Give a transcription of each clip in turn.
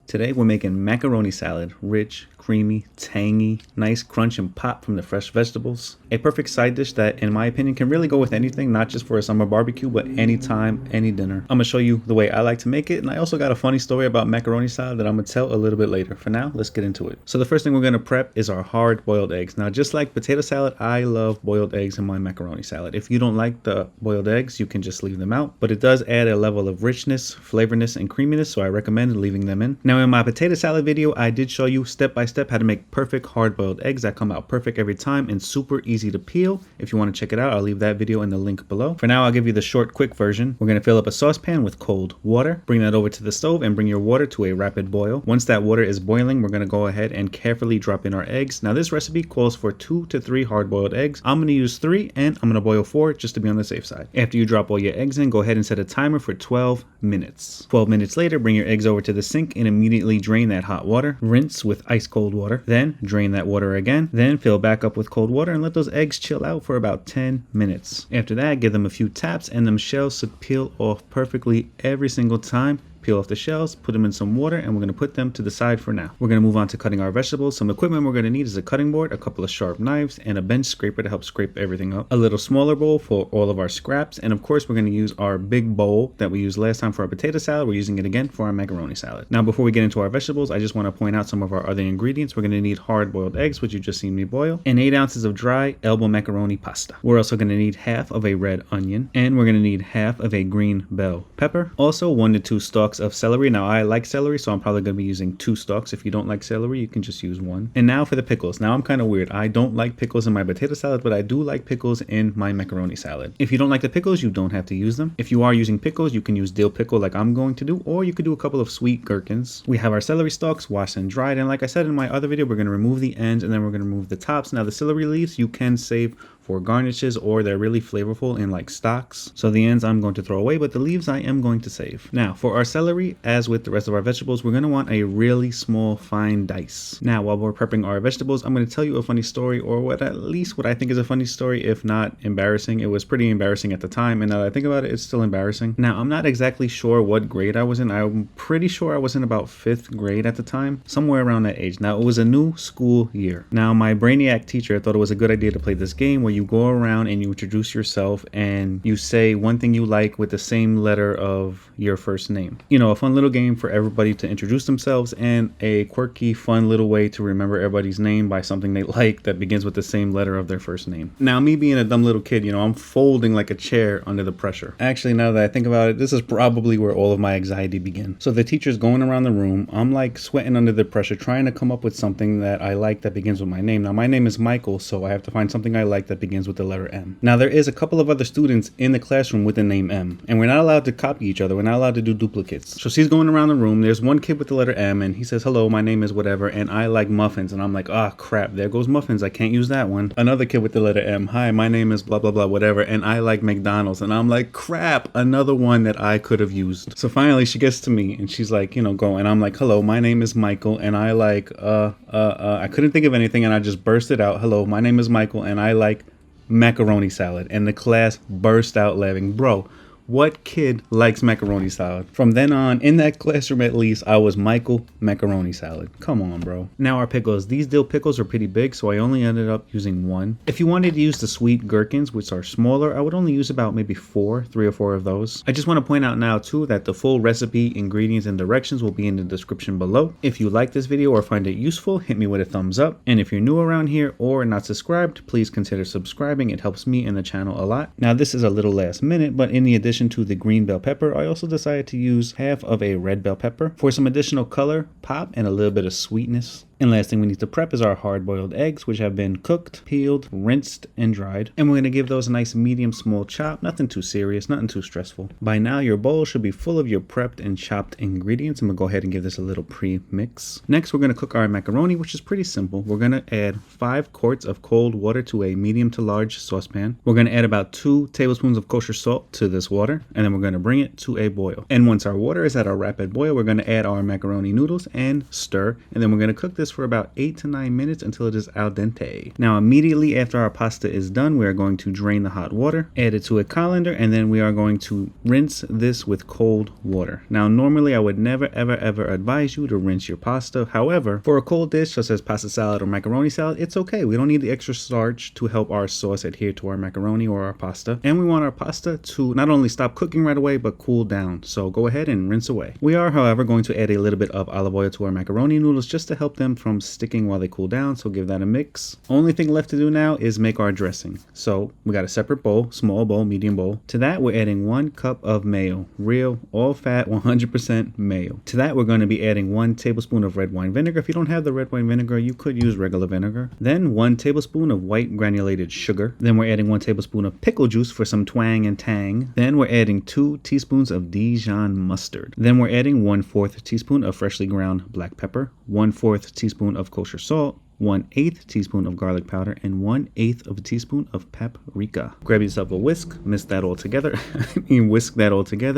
Today we're making macaroni salad, rich, creamy, tangy, nice crunch and pop from the fresh vegetables. A perfect side dish that, in my opinion, can really go with anything, not just for a summer barbecue, but anytime, any dinner. I'm gonna show you the way I like to make it, and I also got a funny story about macaroni salad that I'm gonna tell a little bit later. For now, let's get into it. So the first thing we're gonna prep is our hard boiled eggs. Now, just like potato salad, I love boiled eggs in my macaroni salad. If you don't like the boiled eggs, you can just leave them out, but it does add a level of richness, flavorness, and creaminess, so I recommend leaving them in. Now, in my potato salad video, I did show you step by step how to make perfect hard-boiled eggs that come out perfect every time and super easy to peel. If you want to check it out, I'll leave that video in the link below. For now, I'll give you the short, quick version. We're going to fill up a saucepan with cold water, bring that over to the stove, and bring your water to a rapid boil. Once that water is boiling, we're going to go ahead and carefully drop in our eggs. Now, this recipe calls for 2 to 3 hard-boiled eggs. I'm going to use 3, and I'm going to boil 4 just to be on the safe side. After you drop all your eggs in, go ahead and set a timer for 12 minutes. 12 minutes later, bring your eggs over to the sink and immediately drain that hot water. Rinse with ice cold water, then drain that water again, then fill back up with cold water and let those eggs chill out for about 10 minutes. After that, give them a few taps and them shells should peel off perfectly every single time. Peel off the shells, put them in some water, and we're going to put them to the side for now. We're going to move on to cutting our vegetables. Some equipment we're going to need is a cutting board, a couple of sharp knives, and a bench scraper to help scrape everything up. A little smaller bowl for all of our scraps, and of course we're going to use our big bowl that we used last time for our potato salad. We're using it again for our macaroni salad. Now, before we get into our vegetables, I just want to point out some of our other ingredients. We're going to need hard-boiled eggs, which you just seen me boil, and 8 ounces of dry elbow macaroni pasta. We're also going to need half of a red onion, and we're going to need half of a green bell pepper. Also, 1 to 2 stalks of celery. Now, I like celery, so I'm probably going to be using 2 stalks. If you don't like celery, you can just use 1. And now for the pickles. Now, I'm kind of weird. I don't like pickles in my potato salad, but I do like pickles in my macaroni salad. If you don't like the pickles, you don't have to use them. If you are using pickles, you can use dill pickle like I'm going to do, or you could do a couple of sweet gherkins. We have our celery stalks washed and dried, and like I said in my other video, we're going to remove the ends and then we're going to remove the tops. Now, the celery leaves you can save for garnishes, or they're really flavorful in like stocks. So the ends I'm going to throw away, but the leaves I am going to save. Now, for our celery, as with the rest of our vegetables, we're going to want a really small fine dice. Now, while we're prepping our vegetables, I'm going to tell you a funny story, or at least what I think is a funny story, if not embarrassing. It was pretty embarrassing at the time, and now that I think about it, it's still embarrassing. Now, I'm not exactly sure what grade I was in. I'm pretty sure I was in about 5th grade at the time, somewhere around that age. Now, it was a new school year. Now, my brainiac teacher thought it was a good idea to play this game where you go around and you introduce yourself and you say one thing you like with the same letter of your first name. You know, a fun little game for everybody to introduce themselves, and a quirky, fun little way to remember everybody's name by something they like that begins with the same letter of their first name. Now, me being a dumb little kid, you know, I'm folding like a chair under the pressure. Actually, now that I think about it, this is probably where all of my anxiety began. So the teacher's going around the room. I'm like sweating under the pressure, trying to come up with something that I like that begins with my name. Now, my name is Michael, so I have to find something I like that begins with the letter M. Now, there is a couple of other students in the classroom with the name M, and we're not allowed to copy each other. We're not allowed to do duplicates. So she's going around the room. There's one kid with the letter M, and he says, "Hello, my name is whatever, and I like muffins." And I'm like, "Ah, crap, there goes muffins. I can't use that one." Another kid with the letter M, "Hi, my name is blah, blah, blah, whatever, and I like McDonald's." And I'm like, crap, another one that I could have used. So finally, she gets to me, and she's like, go. And I'm like, "Hello, my name is Michael, and I like, I couldn't think of anything, and I just burst it out. "Hello, my name is Michael, and I like macaroni salad." And the class burst out laughing. Bro, what kid likes macaroni salad? From then on, in that classroom at least, I was Michael Macaroni Salad. Come on, bro. Now our pickles. These dill pickles are pretty big, so I only ended up using 1. If you wanted to use the sweet gherkins, which are smaller, I would only use about maybe 3 or 4 of those. I just want to point out now too that the full recipe, ingredients, and directions will be in the description below. If you like this video or find it useful, hit me with a thumbs up. And if you're new around here or not subscribed, please consider subscribing. It helps me and the channel a lot. Now this is a little last minute, but in the addition to the green bell pepper, I also decided to use half of a red bell pepper for some additional color, pop, and a little bit of sweetness. And last thing we need to prep is our hard-boiled eggs, which have been cooked, peeled, rinsed, and dried. And we're going to give those a nice medium small chop. Nothing too serious, nothing too stressful. By now, your bowl should be full of your prepped and chopped ingredients. I'm going to go ahead and give this a little pre-mix. Next, we're going to cook our macaroni, which is pretty simple. We're going to add 5 quarts of cold water to a medium to large saucepan. We're going to add about 2 tablespoons of kosher salt to this water, and then we're going to bring it to a boil. And once our water is at a rapid boil, we're going to add our macaroni noodles and stir, and then we're going to cook this this for about 8 to 9 minutes until it is al dente. Now immediately after our pasta is done, we are going to drain the hot water, add it to a colander, and then we are going to rinse this with cold water. Now normally I would never ever advise you to rinse your pasta. However, for a cold dish such as pasta salad or macaroni salad, it's okay. We don't need the extra starch to help our sauce adhere to our macaroni or our pasta. And we want our pasta to not only stop cooking right away, but cool down. So go ahead and rinse away. We are, however, going to add a little bit of olive oil to our macaroni noodles just to help them from sticking while they cool down. So give that a mix. Only thing left to do now is make our dressing. So we got a separate bowl, small bowl, medium bowl. To that, we're adding 1 cup of mayo, real, all fat, 100% mayo. To that, we're going to be adding 1 tablespoon of red wine vinegar. If you don't have the red wine vinegar, you could use regular vinegar. Then 1 tablespoon of white granulated sugar. Then we're adding 1 tablespoon of pickle juice for some twang and tang. Then we're adding 2 teaspoons of Dijon mustard. Then we're adding 1/4 teaspoon of freshly ground black pepper, 1/4 teaspoon of kosher salt, 1/8 teaspoon of garlic powder, and 1/8 of a teaspoon of paprika. Grab yourself a whisk, whisk that all together,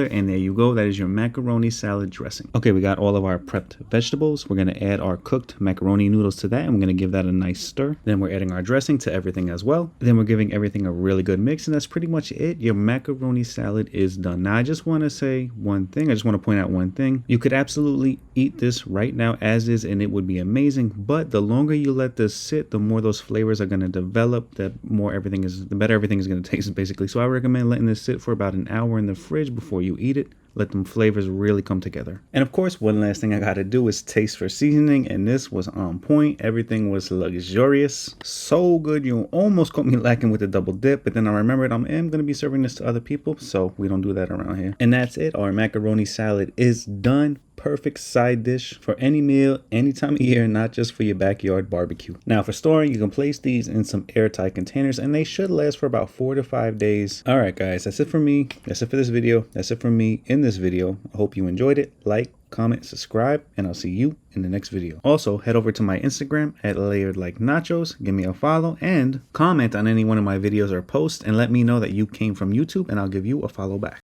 and there you go. That is your macaroni salad dressing. Okay, we got all of our prepped vegetables. We're gonna add our cooked macaroni noodles to that, and we're gonna give that a nice stir. Then we're adding our dressing to everything as well. Then we're giving everything a really good mix, and that's pretty much it. Your macaroni salad is done. Now, I just wanna say one thing. I just wanna point out one thing. You could absolutely eat this right now as is, and it would be amazing, but the longer you let this sit, the more those flavors are going to develop, the better everything is going to taste, basically. So I recommend letting this sit for about an hour in the fridge before you eat it. Let them flavors really come together. And of course, one last thing I got to do is taste for seasoning, and this was on point. Everything was luxurious, so good. You almost caught me lacking with the double dip, but then I remembered I am going to be serving this to other people, so we don't do that around here. And that's it. Our macaroni salad is done. Perfect side dish for any meal, any time of year, not just for your backyard barbecue. Now for storing, you can place these in some airtight containers, and they should last for about 4 to 5 days. All right, guys, that's it for me. That's it for this video. That's it for me in this video. I hope you enjoyed it. Like, comment, subscribe, and I'll see you in the next video. Also, head over to my Instagram at LayeredLikeNachos. Give me a follow and comment on any one of my videos or posts, and let me know that you came from YouTube, and I'll give you a follow back.